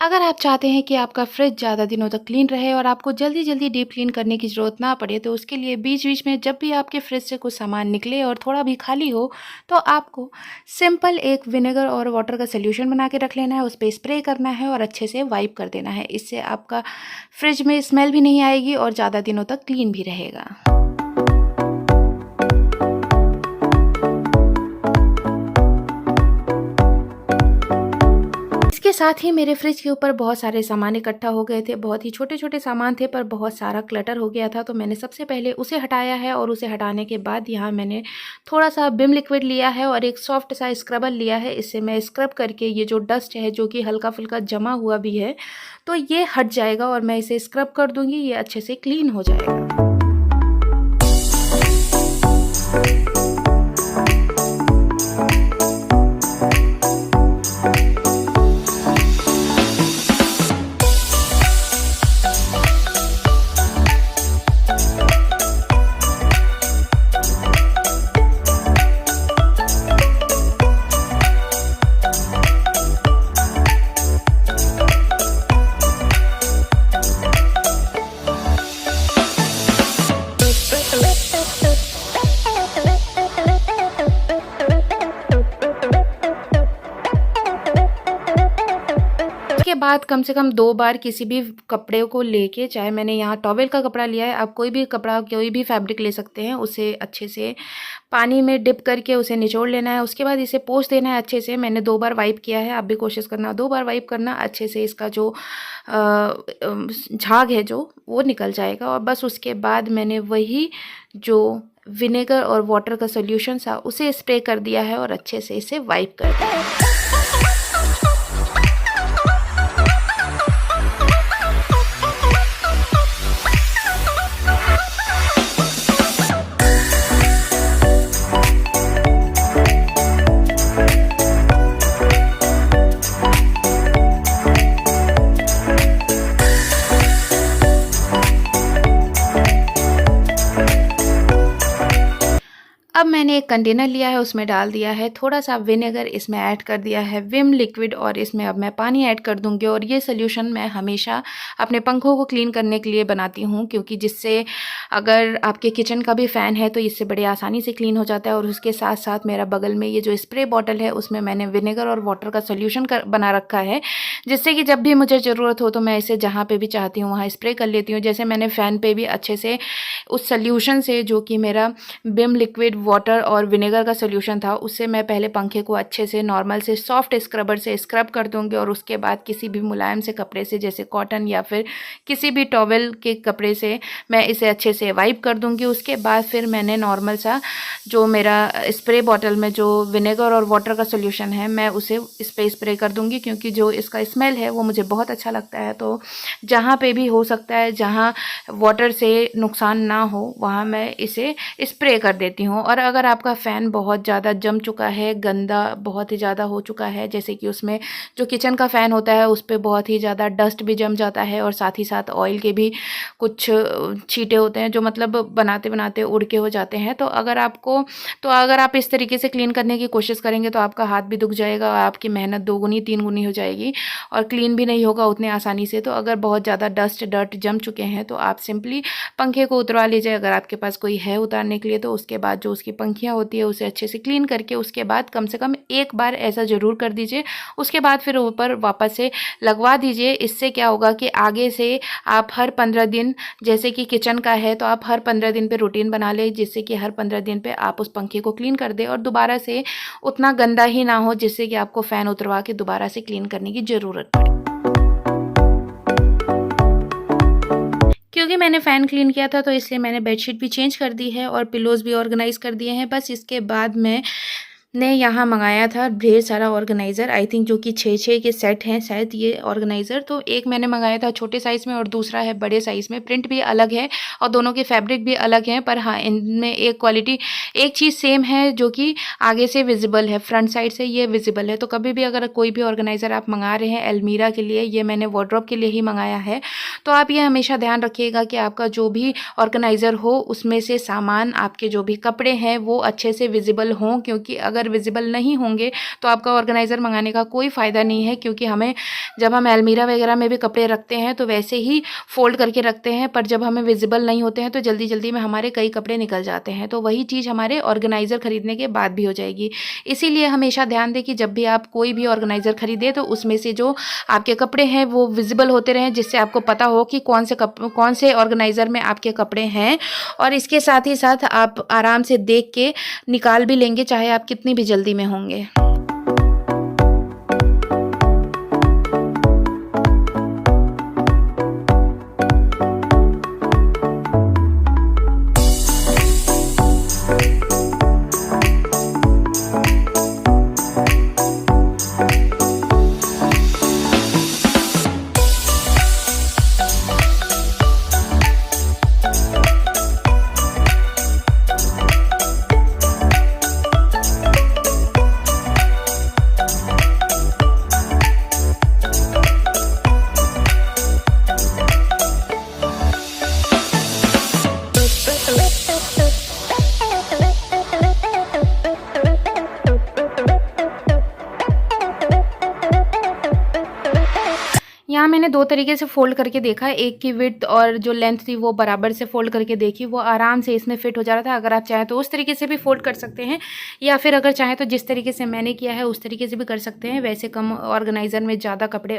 अगर आप चाहते हैं कि आपका फ्रिज ज़्यादा दिनों तक क्लीन रहे और आपको जल्दी जल्दी डीप क्लीन करने की ज़रूरत ना पड़े, तो उसके लिए बीच बीच में जब भी आपके फ्रिज से कुछ सामान निकले और थोड़ा भी खाली हो, तो आपको सिंपल एक विनेगर और वाटर का सोल्यूशन बना के रख लेना है। उस पर स्प्रे करना है और अच्छे से वाइप कर देना है। इससे आपका फ्रिज में स्मेल भी नहीं आएगी और ज़्यादा दिनों तक क्लीन भी रहेगा। इसके साथ ही मेरे फ्रिज के ऊपर बहुत सारे सामान इकट्ठा हो गए थे। बहुत ही छोटे-छोटे सामान थे पर बहुत सारा क्लटर हो गया था, तो मैंने सबसे पहले उसे हटाया है और उसे हटाने के बाद यहाँ मैंने थोड़ा-सा विम लिक्विड लिया है और एक सॉफ्ट सा स्क्रबर लिया है। इससे मैं स्क्रब करके ये जो डस्ट है, जो कि हल्का-फुल्का जमा हुआ भी है, तो ये हट जाएगा और मैं इसे स्क्रब कर दूँगी। ये अच्छे से क्लीन हो जाएगा। के बाद कम से कम 2 बार किसी भी कपड़े को लेके, चाहे मैंने यहाँ टॉवेल का कपड़ा लिया है, आप कोई भी कपड़ा, कोई भी फैब्रिक ले सकते हैं, उसे अच्छे से पानी में डिप करके उसे निचोड़ लेना है। उसके बाद इसे पोंछ देना है अच्छे से। मैंने 2 बार वाइप किया है, आप भी कोशिश करना 2 बार वाइप करना। अच्छे से इसका जो झाग है जो वो निकल जाएगा। और बस उसके बाद मैंने वही जो विनेगर और वाटर का सोल्यूशन था उसे स्प्रे कर दिया है और अच्छे से इसे वाइप कर दिया है। अब मैंने एक कंटेनर लिया है, उसमें डाल दिया है थोड़ा सा विनेगर, इसमें ऐड कर दिया है विम लिक्विड और इसमें अब मैं पानी ऐड कर दूंगी। और ये सोल्यूशन मैं हमेशा अपने पंखों को क्लीन करने के लिए बनाती हूँ, क्योंकि जिससे अगर आपके किचन का भी फ़ैन है तो इससे बड़ी आसानी से क्लीन हो जाता है। और उसके साथ साथ मेरा बगल में ये जो स्प्रे बॉटल है उसमें मैंने विनेगर और वाटर का सोल्यूशन बना रखा है, जिससे कि जब भी मुझे ज़रूरत हो तो मैं इसे जहाँ पर भी चाहती हूँ वहाँ स्प्रे कर लेती हूँ। जैसे मैंने फ़ैन पर भी अच्छे से उस सोल्यूशन से, जो कि मेरा विम लिक्विड, वाटर और विनेगर का सोल्यूशन था, उससे मैं पहले पंखे को अच्छे से नॉर्मल से सॉफ्ट स्क्रबर से स्क्रब कर दूंगी। और उसके बाद किसी भी मुलायम से कपड़े से, जैसे कॉटन या फिर किसी भी टॉवेल के कपड़े से, मैं इसे अच्छे से वाइप कर दूंगी। उसके बाद फिर मैंने नॉर्मल सा जो मेरा स्प्रे बॉटल में जो विनेगर और वाटर का सोल्यूशन है, मैं उसे इस पर स्प्रे कर दूंगी, क्योंकि जो इसका स्मेल है वो मुझे बहुत अच्छा लगता है। तो जहाँ पे भी हो सकता है, जहाँ वाटर से नुकसान ना हो, वहाँ मैं इसे स्प्रे कर देती हूँ। और अगर आपका फ़ैन बहुत ज़्यादा जम चुका है, गंदा बहुत ही ज़्यादा हो चुका है, जैसे कि उसमें जो किचन का फ़ैन होता है उस पर बहुत ही ज़्यादा डस्ट भी जम जाता है और साथ ही साथ ऑयल के भी कुछ छींटे होते हैं जो मतलब बनाते बनाते उड़ के हो जाते हैं, तो अगर आप इस तरीके से क्लीन करने की कोशिश करेंगे तो आपका हाथ भी दुख जाएगा और आपकी मेहनत 2 गुनी 3 गुनी हो जाएगी और क्लीन भी नहीं होगा उतने आसानी से। तो अगर बहुत ज़्यादा डर्ट जम चुके हैं तो आप सिंपली पंखे को उतरवा लीजिए, अगर आपके पास कोई है उतारने के लिए। तो उसके बाद जो उसकी पंखियाँ होती है उसे अच्छे से क्लीन करके उसके बाद कम से कम एक बार ऐसा ज़रूर कर दीजिए। उसके बाद फिर ऊपर वापस से लगवा दीजिए। इससे क्या होगा कि आगे से आप हर 15 दिन, जैसे कि किचन का है तो आप हर 15 दिन पे रूटीन बना लें, जिससे कि हर 15 दिन पे आप उस पंखे को क्लीन कर दें और दोबारा से उतना गंदा ही ना हो, जिससे कि आपको फ़ैन उतरवा के दोबारा से क्लीन करने की ज़रूरत पड़े। क्योंकि मैंने फ़ैन क्लीन किया था तो इसलिए मैंने बेडशीट भी चेंज कर दी है और पिलोज़ भी ऑर्गेनाइज़ कर दिए हैं। बस इसके बाद ने यहाँ मंगाया था ढेर सारा ऑर्गेनाइज़र, आई थिंक जो कि 6-6 के सेट हैं शायद ये ऑर्गेनाइज़र। तो एक मैंने मंगाया था छोटे साइज़ में और दूसरा है बड़े साइज़ में। प्रिंट भी अलग है और दोनों के फैब्रिक भी अलग हैं, पर हाँ, इनमें एक क्वालिटी, एक चीज़ सेम है, जो कि आगे से विजिबल है, फ्रंट साइड से ये विजिबल है। तो कभी भी अगर कोई भी ऑर्गेनाइज़र आप मंगा रहे हैं अलमीरा के लिए, ये मैंने वार्डरोब के लिए ही मंगाया है, तो आप ये हमेशा ध्यान रखिएगा कि आपका जो भी ऑर्गेनाइज़र हो उसमें से सामान, आपके जो भी कपड़े हैं वो अच्छे से विजिबल हों, क्योंकि अगर ऑर्गेनाइज़र विजिबल नहीं होंगे तो आपका ऑर्गेनाइज़र मंगाने का कोई फ़ायदा नहीं है, क्योंकि हमें जब हम अलमीरा वगैरह में भी कपड़े रखते हैं तो वैसे ही फ़ोल्ड करके रखते हैं, पर जब हमें विजिबल नहीं होते हैं तो जल्दी जल्दी में हमारे कई कपड़े निकल जाते हैं। तो वही चीज़ हमारे ऑर्गेनाइज़र खरीदने के बाद भी हो जाएगी। इसीलिए हमेशा ध्यान दें कि जब भी आप कोई भी ऑर्गेनाइज़र खरीदें तो उसमें से जो आपके कपड़े हैं वो विजिबल होते रहें, जिससे आपको पता हो कि कौन से ऑर्गेनाइज़र में आपके कपड़े हैं। और इसके साथ ही साथ आप आराम से देख के निकाल भी लेंगे, चाहे आप कितनी भी जल्दी में होंगे। यहाँ मैंने 2 तरीके से फ़ोल्ड करके देखा, एक की विड्थ और जो लेंथ थी वो बराबर से फ़ोल्ड करके देखी, वो आराम से इसमें फ़िट हो जा रहा था। अगर आप चाहें तो उस तरीके से भी फ़ोल्ड कर सकते हैं, या फिर अगर चाहें तो जिस तरीके से मैंने किया है उस तरीके से भी कर सकते हैं। वैसे कम ऑर्गेनाइज़र में ज़्यादा कपड़े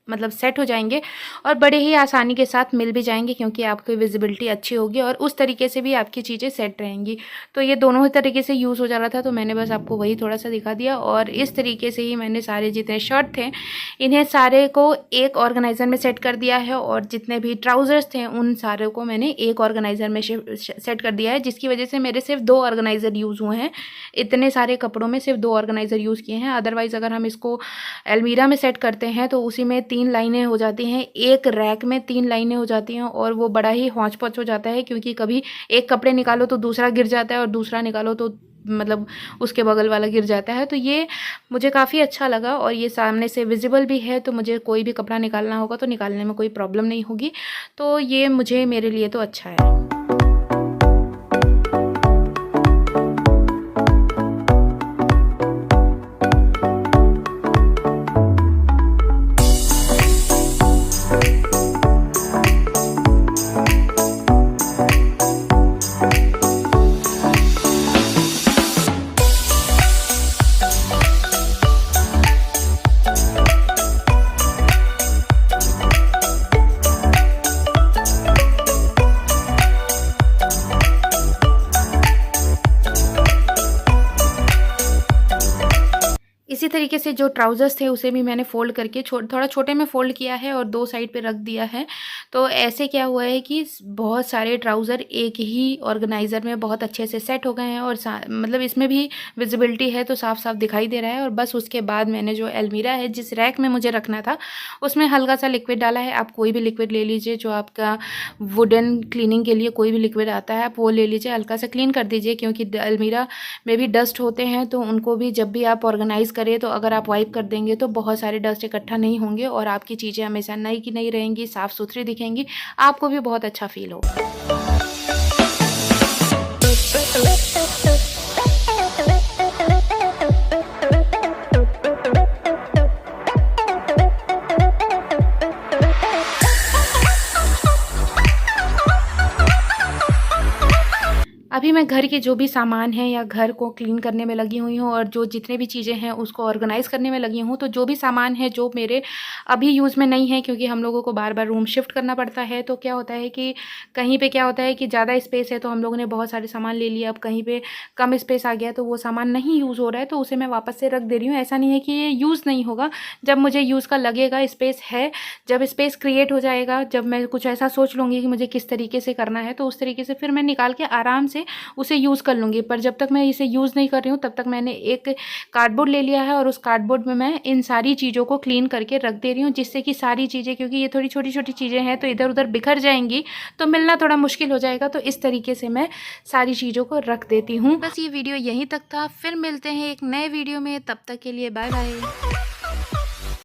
मतलब सेट हो जाएंगे और बड़े ही आसानी के साथ मिल भी जाएंगे, क्योंकि आपकी विजिबिलिटी अच्छी होगी और उस तरीके से भी आपकी चीज़ें सेट रहेंगी। तो ये दोनों ही तरीके से यूज़ हो जा रहा था, तो मैंने बस आपको वही थोड़ा सा दिखा दिया। और इस तरीके से ही मैंने सारे जितने शर्ट थे इन्हें सारे को एक ऑर्गेनाइज़र में सेट कर दिया है, और जितने भी ट्राउज़र्स थे उन सारे को मैंने एक ऑर्गेनाइज़र में सेट कर दिया है, जिसकी वजह से मेरे सिर्फ 2 ऑर्गेनाइज़र यूज़ हुए हैं। इतने सारे कपड़ों में सिर्फ 2 ऑर्गेनाइज़र यूज़ किए हैं। अदरवाइज़ अगर हम इसको अलमीरा में सेट करते हैं तो उसी में 3 लाइनें हो जाती हैं, एक रैक में 3 लाइनें हो जाती हैं, और वो बड़ा ही हौच-पौच हो जाता है, क्योंकि कभी एक कपड़े निकालो तो दूसरा गिर जाता है और दूसरा निकालो तो मतलब उसके बगल वाला गिर जाता है। तो ये मुझे काफ़ी अच्छा लगा, और ये सामने से विजिबल भी है, तो मुझे कोई भी कपड़ा निकालना होगा तो निकालने में कोई प्रॉब्लम नहीं होगी। तो ये मेरे लिए तो अच्छा है। इसी तरीके से जो ट्राउज़र्स थे उसे भी मैंने फ़ोल्ड करके थोड़ा छोटे में फ़ोल्ड किया है और 2 साइड पे रख दिया है। तो ऐसे क्या हुआ है कि बहुत सारे ट्राउज़र एक ही ऑर्गेनाइज़र में बहुत अच्छे से सेट हो गए हैं, और मतलब इसमें भी विजिबिलिटी है तो साफ साफ दिखाई दे रहा है। और बस उसके बाद मैंने जो अलमीरा है जिस रैक में मुझे रखना था उसमें हल्का सा लिक्विड डाला है। आप कोई भी लिक्विड ले लीजिए, जो आपका वुडन क्लीनिंग के लिए कोई भी लिक्विड आता है आप वो ले लीजिए, हल्का सा क्लीन कर दीजिए, क्योंकि अलमीरा में भी डस्ट होते हैं तो उनको भी जब भी आप ऑर्गेनाइज़ करें तो अगर आप वाइप कर देंगे तो बहुत सारे डस्ट इकट्ठा नहीं होंगे और आपकी चीज़ें हमेशा नई की नई रहेंगी, साफ़ सुथरी दिखेंगी, आपको भी बहुत अच्छा फील होगा। अभी मैं घर के जो भी सामान हैं या घर को क्लीन करने में लगी हुई हूँ, और जो जितने भी चीज़ें हैं उसको ऑर्गेनाइज़ करने में लगी हूँ। तो जो भी सामान है जो मेरे अभी यूज़ में नहीं है, क्योंकि हम लोगों को बार बार रूम शिफ्ट करना पड़ता है, तो क्या होता है कि कहीं पे क्या होता है कि ज़्यादा स्पेस है तो हम लोगों ने बहुत सारे सामान ले लिया, अब कहीं पर कम स्पेस आ गया तो वो सामान नहीं यूज़ हो रहा है, तो उसे मैं वापस से रख दे रही हूँ। ऐसा नहीं है कि ये यूज़ नहीं होगा, जब मुझे यूज़ का लगेगा, स्पेस है, जब स्पेस क्रिएट हो जाएगा, जब मैं कुछ ऐसा सोच लूँगी कि मुझे किस तरीके से करना है, तो उस तरीके से फिर मैं निकाल के आराम से उसे यूज़ कर लूँगी। पर जब तक मैं इसे यूज़ नहीं कर रही हूँ तब तक मैंने एक कार्डबोर्ड ले लिया है, और उस कार्डबोर्ड में मैं इन सारी चीज़ों को क्लीन करके रख दे रही हूँ, जिससे कि सारी चीज़ें, क्योंकि ये थोड़ी छोटी छोटी चीज़ें हैं तो इधर उधर बिखर जाएंगी तो मिलना थोड़ा मुश्किल हो जाएगा। तो इस तरीके से मैं सारी चीज़ों को रख देती हूँ। बस ये वीडियो यहीं तक था, फिर मिलते हैं एक नए वीडियो में, तब तक के लिए बाय बाय।